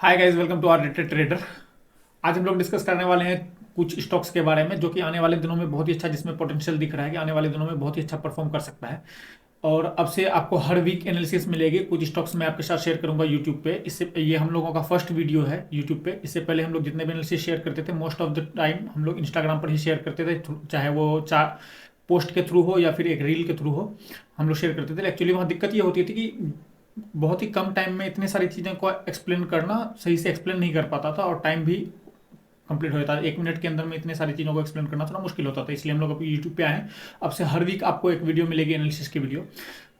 Hi guys, welcome to our rated trader. आज हम लोग डिस्कस करने वाले हैं कुछ स्टॉक्स के बारे में जो कि आने वाले दिनों में बहुत ही अच्छा, जिसमें पोटेंशियल दिख रहा है कि आने वाले दिनों में बहुत ही अच्छा परफॉर्म कर सकता है। और अब से आपको हर वीक एनालिसिस मिलेगी। कुछ स्टॉक्स मैं आपके साथ शेयर करूंगा यूट्यूब पे। इससे ये हम लोगों का फर्स्ट वीडियो है यूट्यूब पे। इससे पहले हम लोग जितने भी एनालिसिस शेयर करते थे मोस्ट ऑफ द टाइम हम लोग इंस्टाग्राम पर ही शेयर करते थे, चाहे वो चार पोस्ट के थ्रू हो या फिर एक रील के थ्रू हो, हम लोग शेयर करते थे। एक्चुअली वहाँ दिक्कत ये होती थी कि बहुत ही कम टाइम में इतनी सारी चीज़ों को एक्सप्लेन करना, सही से एक्सप्लेन नहीं कर पाता था और टाइम भी कंप्लीट हो जाता है। 1 मिनट के अंदर में इतने सारी चीज़ों को एक्सप्लेन करना थोड़ा मुश्किल होता था, इसलिए हम लोग अभी यूट्यूब पे आए हैं। अब से हर वीक आपको एक वीडियो मिलेगी, एनालिसिस की वीडियो।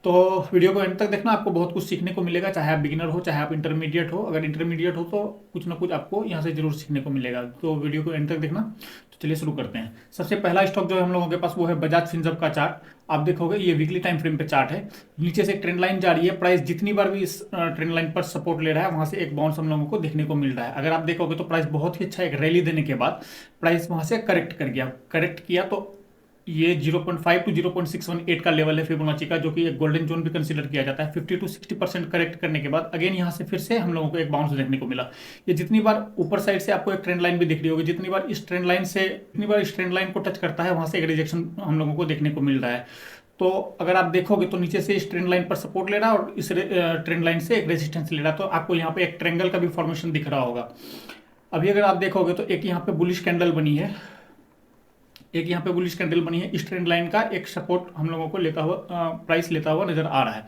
तो वीडियो को एंड तक देखना, आपको बहुत कुछ सीखने को मिलेगा, चाहे आप बिगिनर हो चाहे आप इंटरमीडिएट हो। अगर इंटरमीडिएट हो तो कुछ ना कुछ आपको यहाँ से जरूर सीखने को मिलेगा, तो वीडियो को एंड तक देखना। तो चलिए शुरू करते हैं। सबसे पहला स्टॉक जो है हम लोगों के पास वो है बजाज फिनसर्व का चार्ट। आप देखोगे ये वीकली टाइम फ्रेम पे चार्ट है। नीचे से एक ट्रेंड लाइन जा रही है। प्राइस जितनी बार भी इस ट्रेंड लाइन पर सपोर्ट ले रहा है वहां से एक बाउंस हम लोगों को देखने को मिल रहा है। अगर आप देखोगे तो प्राइस बहुत ही अच्छा एक रैली देने के बाद प्राइस वहां से करेक्ट कर गया। करेक्ट किया तो ये 0.5 टू 0.618 का लेवल है फिबोनाची का, जो कि एक गोल्डन जोन भी कंसीडर किया जाता है। 50 टू 60% करेक्ट करने के बाद अगेन यहाँ से फिर से हम लोगों को एक बाउंस देखने को मिला। ये जितनी बार ऊपर साइड से आपको एक ट्रेंड लाइन भी दिख रही होगी, जितनी बार इस ट्रेंड लाइन को टच करता है वहां से एक रिजेक्शन हम लोगों को देखने को मिल रहा है। तो अगर आप देखोगे तो नीचे से इस ट्रेंड लाइन पर सपोर्ट ले रहा है और इस ट्रेंड लाइन से एक रेजिस्टेंस ले रहा है। तो आपको यहाँ पे एक ट्रेंगल का भी फॉर्मेशन दिख रहा होगा। अभी अगर आप देखोगे तो एक यहाँ पे बुलिश कैंडल बनी है, एक यहाँ पे बुलिश कैंडल बनी है। इस ट्रेंड लाइन का एक सपोर्ट हम लोगों को लेता हुआ प्राइस लेता हुआ नजर आ रहा है।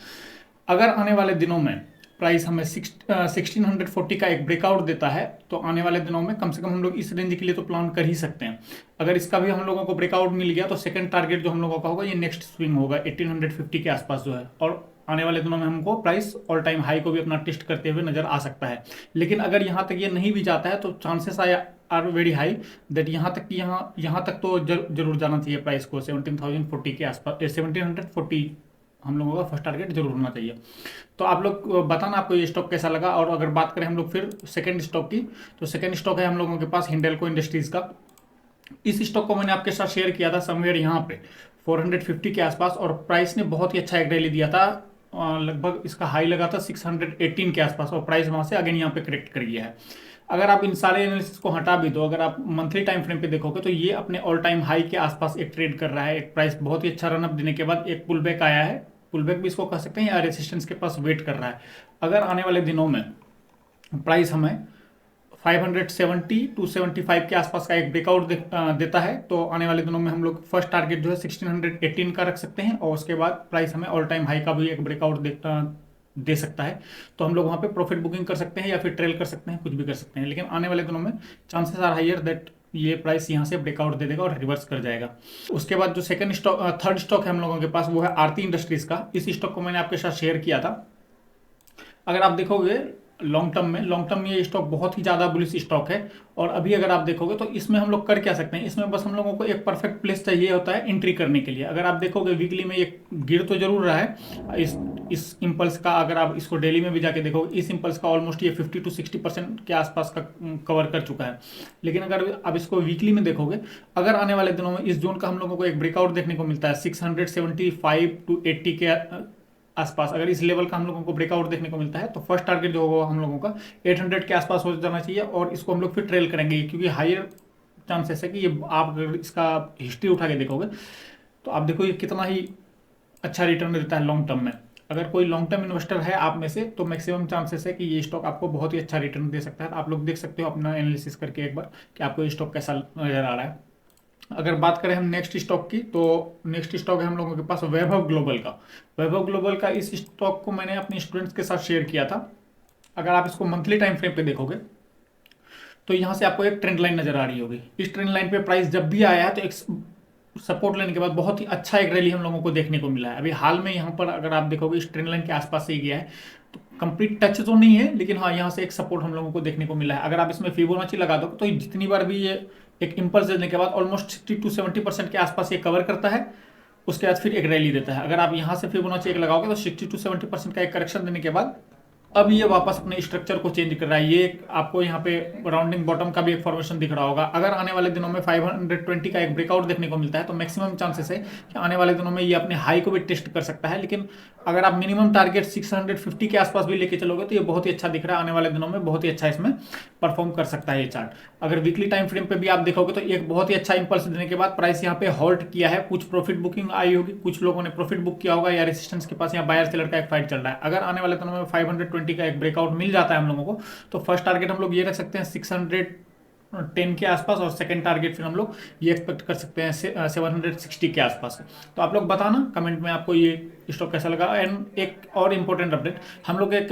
अगर आने वाले दिनों में प्राइस हमें 1640 का एक ब्रेकआउट देता है तो आने वाले दिनों में कम से कम हम लोग इस रेंज के लिए तो प्लान कर ही सकते हैं। अगर इसका भी हम लोगों को ब्रेकआउट मिल गया तो सेकंड टारगेट जो हम लोगों का होगा ये नेक्स्ट स्विंग होगा 1850 के आसपास जो है। और आने वाले दिनों में हमको प्राइस ऑल टाइम हाई को भी अपना टेस्ट करते हुए नजर आ सकता है। लेकिन अगर यहाँ तक ये नहीं भी जाता है तो chances are very high that यहाँ तक तो जरूर जाना चाहिए प्राइस को। 17,040 के आसपास, 1740 हम लोगों का फर्स्ट टारगेट जरूर होना चाहिए। तो आप लोग बताना आपको ये स्टॉक कैसा लगा। और अगर बात करें हम लोग फिर सेकंड स्टॉक की, तो सेकंड स्टॉक है हम लोगों के पास हिंडेल्को इंडस्ट्रीज का। इस स्टॉक को मैंने आपके साथ शेयर किया था समवेयर यहाँ पे 450 के आसपास, और प्राइस ने बहुत ही अच्छा एक रैली दिया था। लगभग इसका हाई लगा था 618 के आसपास और प्राइस वहां से अगेन यहाँ पे करेक्ट कर गया है। अगर आप इन सारे एनालिसिस को हटा भी दो, अगर आप मंथली टाइम फ्रेम पे देखोगे तो ये अपने ऑल टाइम हाई के आसपास एक ट्रेड कर रहा है। एक प्राइस बहुत ही अच्छा रनअप देने के बाद एक पुल बैक आया है, पुल बैक भी इसको कह सकते हैं, या रेसिस्टेंस के पास वेट कर रहा है। अगर आने वाले दिनों में प्राइस हमें 570 टू 75 के आसपास का एक ब्रेकआउट देता है तो आने वाले दिनों में हम लोग फर्स्ट टारगेट जो है 1618 का रख सकते हैं। और उसके बाद प्राइस हमें ऑल टाइम हाई का भी एक ब्रेकआउट दे सकता है। तो हम लोग वहां पे प्रॉफिट बुकिंग कर सकते हैं या फिर ट्रेल कर सकते हैं, कुछ भी कर सकते हैं। लेकिन आने वाले दिनों में चांसेस आर हाइयर दैट ये प्राइस यहाँ से ब्रेकआउट दे देगा और रिवर्स कर जाएगा। उसके बाद जो थर्ड स्टॉक है हम लोगों के पास वो है आरती इंडस्ट्रीज का। इस स्टॉक को मैंने आपके साथ शेयर किया था। अगर आप देखोगे लॉन्ग टर्म में ये स्टॉक बहुत ही ज़्यादा बुलिश स्टॉक है। और अभी अगर आप देखोगे तो इसमें हम लोग कर क्या सकते हैं, इसमें बस हम लोगों को एक परफेक्ट प्लेस चाहिए होता है एंट्री करने के लिए। अगर आप देखोगे वीकली में ये गिर तो जरूर रहा है। इस इम्पल्स का अगर आप इसको डेली में भी जाके देखोगे, इस इम्पल्स का ऑलमोस्ट ये 50 टू 60% के आसपास का कवर कर चुका है। लेकिन अगर आप इसको वीकली में देखोगे, अगर आने वाले दिनों में इस जोन का हम लोगों को एक ब्रेकआउट देखने को मिलता है 675 टू 80 के आसपास, अगर इस लेवल का हम लोगों को ब्रेकआउट देखने को मिलता है तो फर्स्ट टारगेट जो होगा हम लोगों का 800 के आसपास हो जाना चाहिए। और इसको हम लोग फिर ट्रेल करेंगे क्योंकि हायर चांसेस है कि ये आप अगर इसका हिस्ट्री उठा के देखोगे तो आप देखो ये कितना ही अच्छा रिटर्न देता है लॉन्ग टर्म में। अगर कोई लॉन्ग टर्म इन्वेस्टर है आप में से तो मैक्सिमम चांसेस है कि ये स्टॉक आपको बहुत ही अच्छा रिटर्न दे सकता है। आप लोग देख सकते हो अपना एनालिसिस करके एक बार कि आपको ये स्टॉक कैसा नजर आ रहा है। अगर बात करें हम नेक्स्ट स्टॉक की, तो नेक्स्ट स्टॉक है हम लोगों के पास वैभव ग्लोबल का। वैभव ग्लोबल का इस स्टॉक को मैंने अपने स्टूडेंट्स के साथ शेयर किया था। अगर आप इसको मंथली टाइम फ्रेम पे देखोगे तो यहाँ से आपको एक ट्रेंड लाइन नजर आ रही होगी। इस ट्रेंड लाइन पे प्राइस जब भी आया है तो एक सपोर्ट लेने के बाद बहुत ही अच्छा एक रैली हम लोगों को देखने को मिला है। अभी हाल में यहाँ पर अगर आप देखोगे इस ट्रेंड लाइन के आसपास से ही गया है, तो कंप्लीट टच तो नहीं है लेकिन हाँ यहाँ से एक सपोर्ट हम लोगों को देखने को मिला है। अगर आप इसमें फिबोनाची लगा दो तो जितनी बार भी ये एक इम्पल्स देने के बाद ऑलमोस्ट 60 टू 70% के आसपास ये कवर करता है, उसके बाद फिर एक रैली देता है। अगर आप यहाँ से फिबोनाची एक लगाओगे तो 60 टू 70% का एक करेक्शन देने के बाद अब ये वापस अपने स्ट्रक्चर को चेंज कर रहा है। ये आपको यहाँ पे राउंडिंग बॉटम का भी एक फॉर्मेशन दिख रहा होगा। अगर आने वाले दिनों में 520 का एक ब्रेकआउट देखने को मिलता है तो मैक्सिमम चांसेस है कि आने वाले दिनों में ये अपने हाई को भी टेस्ट कर सकता है। लेकिन अगर आप मिनिमम टारगेट 650 के आसपास भी लेके चलोगे तो ये बहुत ही अच्छा दिख रहा है। आने वाले दिनों में बहुत ही अच्छा इसमें परफॉर्म कर सकता है ये चार्ट। अगर वीकली टाइम फ्रेम पे भी आप देखोगे तो एक बहुत ही अच्छा इंपल्स देने के बाद प्राइस यहाँ पे हॉल्ट किया है। कुछ प्रॉफिट बुकिंग आई होगी, कुछ लोगों ने प्रॉफिट बुक किया होगा या रेसिस्टेंस के पास यहाँ बायर सेलर का एक फाइट चल रहा है। अगर आने वाले दिनों में 520 का एक ब्रेकआउट मिल जाता है हम लोगों को तो फर्स्ट टारगेट हम लोग ये रख सकते हैं 610 के आसपास, और सेकंड टारगेट फिर हम लोग ये एक्सपेक्ट कर सकते हैं 760 के आसपास। तो आप लोग बताना कमेंट में आपको ये स्टॉक कैसा लगा। एंड एक और इम्पोर्टेंट अपडेट, हम लोग एक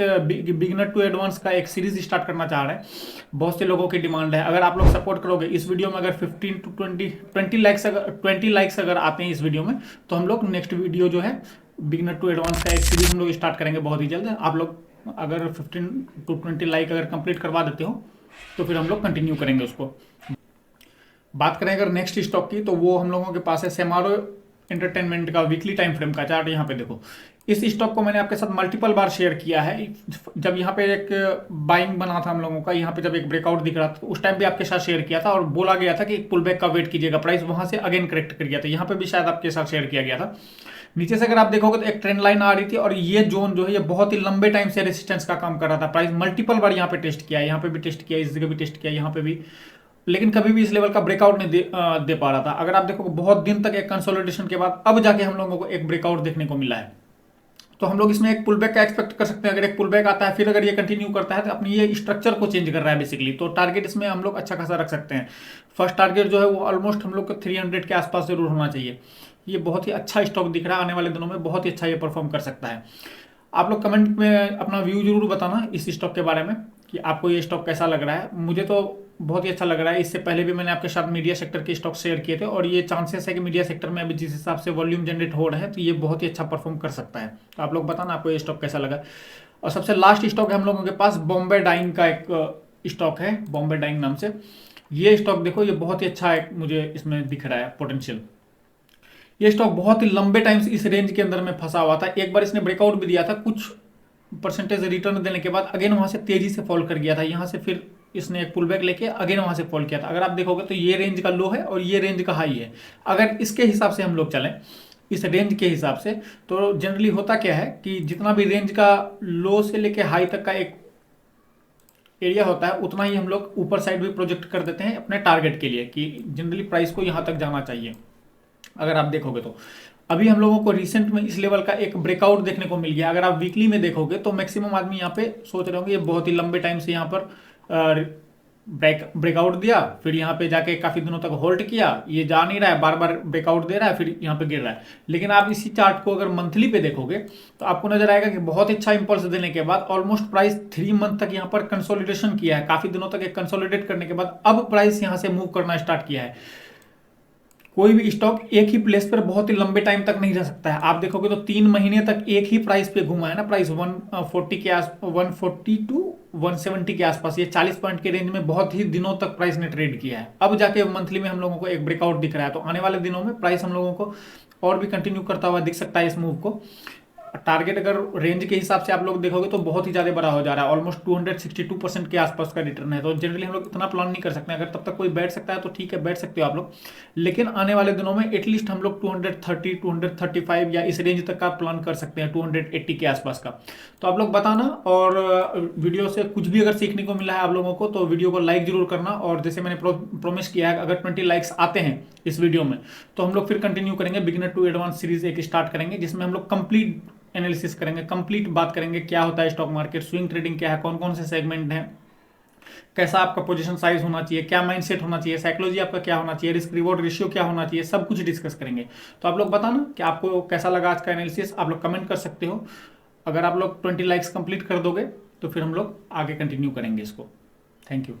बिगिनर टू एडवांस का एक सीरीज स्टार्ट करना चाह रहे हैं। बहुत से लोगों की डिमांड है। अगर आप लोग सपोर्ट करोगे इस वीडियो में, अगर 15 टू 20 लाइक्स अगर आते हैं इस वीडियो में तो हम लोग नेक्स्ट वीडियो जो है बिगिनर टू एडवांस का एक सीरीज हम लोग स्टार्ट करेंगे बहुत ही जल्द। आप लोग अगर 15 टू 20 लाइक अगर कंप्लीट करवा देते हो तो फिर हम लोग कंटिन्यू करेंगे उसको। बात करें अगर नेक्स्ट स्टॉक की तो वो हम लोगों के पास है सेमारो एंटरटेनमेंट का वीकली टाइम फ्रेम का चार्ट। यहाँ पे देखो, इस स्टॉक को मैंने आपके साथ मल्टीपल बार शेयर किया है। जब यहाँ पे एक बाइंग बना था हम लोगों का, यहाँ पे जब एक ब्रेकआउट दिख रहा था उस टाइम भी आपके साथ शेयर किया था और बोला गया था कि एक पुल बैक का वेट कीजिएगा, प्राइस वहां से अगेन करेक्ट कर गया था। यहाँ पे भी शायद आपके साथ शेयर किया गया था। नीचे से अगर आप देखोगे तो एक ट्रेंड लाइन आ रही थी और ये जोन जो है ये बहुत ही लंबे टाइम से रेजिस्टेंस का काम कर रहा था। प्राइस मल्टीपल बार यहाँ पे टेस्ट किया, यहाँ पे भी टेस्ट किया, इस जगह भी टेस्ट किया, यहाँ पे भी, लेकिन कभी भी इस लेवल का ब्रेकआउट नहीं दे पा रहा था। अगर आप देखो बहुत दिन तक एक कंसोलिडेशन के बाद अब जाके हम लोगों को एक ब्रेकआउट देखने को मिला है। तो हम लोग इसमें एक पुल बैक का एक्सपेक्ट कर सकते हैं। अगर एक पुल बैक आता है फिर अगर ये कंटिन्यू करता है तो अपनी ये स्ट्रक्चर को चेंज कर रहा है बेसिकली। तो टारगेट इसमें हम लोग अच्छा खासा रख सकते हैं। फर्स्ट टारगेट जो है वो ऑलमोस्ट हम लोग को 300 के आसपास जरूर होना चाहिए। ये बहुत ही अच्छा स्टॉक दिख रहा है, आने वाले दिनों में बहुत ही अच्छा ये परफॉर्म कर सकता है। आप लोग कमेंट में अपना व्यू जरूर बताना इस स्टॉक के बारे में कि आपको ये स्टॉक कैसा लग रहा है। मुझे तो बहुत ही अच्छा लग रहा है। इससे पहले भी मैंने आपके साथ मीडिया सेक्टर के स्टॉक शेयर किए थे और ये चांसेस है कि मीडिया सेक्टर में अभी जिस हिसाब से वॉल्यूम जनरेट हो रहा है तो ये बहुत ही अच्छा परफॉर्म कर सकता है। तो आप लोग बताना आपको ये स्टॉक कैसा लगा। और सबसे लास्ट स्टॉक है हम लोगों के पास बॉम्बे डाइंग का एक स्टॉक है, बॉम्बे डाइंग नाम से। ये स्टॉक देखो, ये बहुत ही अच्छा है, मुझे इसमें दिख रहा है पोटेंशियल। ये स्टॉक बहुत ही लंबे टाइम से इस रेंज के अंदर में फंसा हुआ था। एक बार इसने ब्रेकआउट भी दिया था, कुछ परसेंटेज रिटर्न देने के बाद अगेन वहां से तेजी से फॉल कर गया था। यहाँ से फिर इसने एक पुल बैक लेके अगेन वहां से फॉल किया था। अगर आप देखोगे तो ये रेंज का लो है और ये रेंज का हाई है। अगर इसके हिसाब से हम लोग चलें, इस रेंज के हिसाब से, तो जनरली होता क्या है कि जितना भी रेंज का लो से लेके हाई तक का एक एरिया होता है उतना ही हम लोग ऊपर साइड भी प्रोजेक्ट कर देते हैं अपने टारगेट के लिए कि जनरली प्राइस को यहाँ तक जाना चाहिए। अगर आप देखोगे तो अभी हम लोगों को रिसेंट में इस लेवल का एक ब्रेकआउट देखने को मिल गया। अगर आप वीकली में देखोगे तो मैक्सिमम आदमी यहाँ पे सोच रहे होंगे ये बहुत ही लंबे टाइम से यहाँ पर ब्रेकआउट दिया, फिर यहाँ पे जाके काफी दिनों तक होल्ड किया, ये जा नहीं रहा है, बार बार ब्रेकआउट दे रहा है, फिर यहाँ पे गिर रहा है। लेकिन आप इसी चार्ट को अगर मंथली पे देखोगे तो आपको नजर आएगा कि बहुत अच्छा इंपल्स देने के बाद ऑलमोस्ट प्राइस 3 मंथ तक यहाँ पर कंसोलिडेशन किया है। काफी दिनों तक एक कंसोलिडेट करने के बाद अब प्राइस यहाँ से मूव करना स्टार्ट किया है। कोई भी स्टॉक एक ही प्लेस पर बहुत ही लंबे टाइम तक नहीं रह सकता है। आप देखोगे तो 3 महीने तक एक ही प्राइस पे घुमा है ना। प्राइस 140 के आस 140 टू 170 के आसपास, ये 40 पॉइंट के रेंज में बहुत ही दिनों तक प्राइस ने ट्रेड किया है। अब जाके मंथली में हम लोगों को एक ब्रेकआउट दिख रहा है। तो आने वाले दिनों में प्राइस हम लोगों को और भी कंटिन्यू करता हुआ दिख सकता है इस मूव को। टारगेट अगर रेंज के हिसाब से आप लोग देखोगे तो बहुत ही ज्यादा बड़ा हो जा रहा है, ऑलमोस्ट 262% के आसपास का रिटर्न है। तो जनरली हम लोग इतना प्लान नहीं कर सकते। अगर तब तक कोई बैठ सकता है तो ठीक है, बैठ सकते हो आप लोग, लेकिन आने वाले दिनों में एटलीस्ट हम लोग 230 235 या इस रेंज तक का प्लान कर सकते हैं, 280 के आसपास का। तो आप लोग बताना, और वीडियो से कुछ भी अगर सीखने को मिला है आप लोगों को तो वीडियो को लाइक जरूर करना। और जैसे मैंने प्रोमिस किया है अगर 20 लाइक्स आते हैं इस वीडियो में तो हम लोग फिर कंटिन्यू करेंगे, बिगिनर टू एडवांस सीरीज एक स्टार्ट करेंगे जिसमें हम लोग कंप्लीट एनालिसिस करेंगे, कंप्लीट बात करेंगे क्या होता है स्टॉक मार्केट, स्विंग ट्रेडिंग क्या है, कौन कौन से सेगमेंट हैं, कैसा आपका पोजीशन साइज होना चाहिए, क्या माइंडसेट होना चाहिए, साइकोलॉजी आपका क्या होना चाहिए, रिस्क रिवॉर्ड रेशियो क्या होना चाहिए, सब कुछ डिस्कस करेंगे। तो आप लोग बताना कि आपको कैसा लगा आज का एनालिसिस। आप लोग कमेंट कर सकते हो। अगर आप लोग 20 लाइक्स कंप्लीट कर दोगे तो फिर हम लोग आगे कंटिन्यू करेंगे इसको। Thank you.